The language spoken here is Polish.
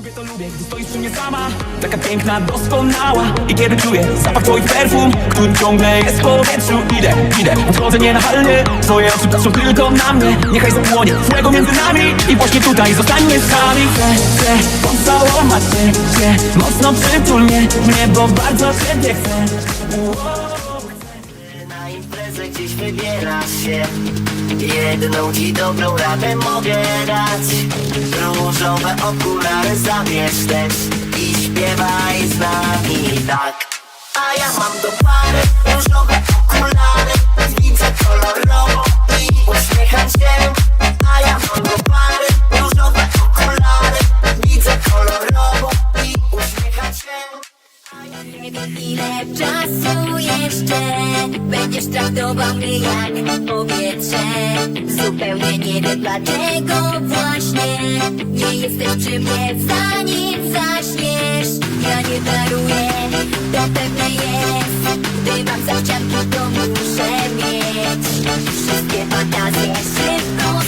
Lubię to lubię, gdy stoisz przy mnie sama. Taka piękna, doskonała. I kiedy czuję zapach twoich perfum, który ciągle jest w powietrzu. Idę, odchodzę nienachalnie. Twoje oczy patrzą tylko na mnie. Niechaj zapłonie złego między nami. I właśnie tutaj zostańmy z nami. Chcę pocałować cię, mocno przytul mnie, bo bardzo ciebie chcę. Na imprezę gdzieś wybierasz się. Jedną ci dobrą radę mogę dać. Różowe okulary zabierz też i śpiewaj z nami tak. A ja mam do pary różowe okulary. Widzę kolorowo i uśmiecham się. A ja mam do pary różowe okulary. Widzę kolorowo i uśmiecham się. Nie wiem ile czasu jeszcze będziesz traktował mnie jak powietrze. Zupełnie nie wiem dlaczego właśnie nie jesteś przy mnie, zanim zaśniesz. Ja nie daruję, to pewne jest. Gdy mam zachcianki, to muszę mieć wszystkie fantazje szybko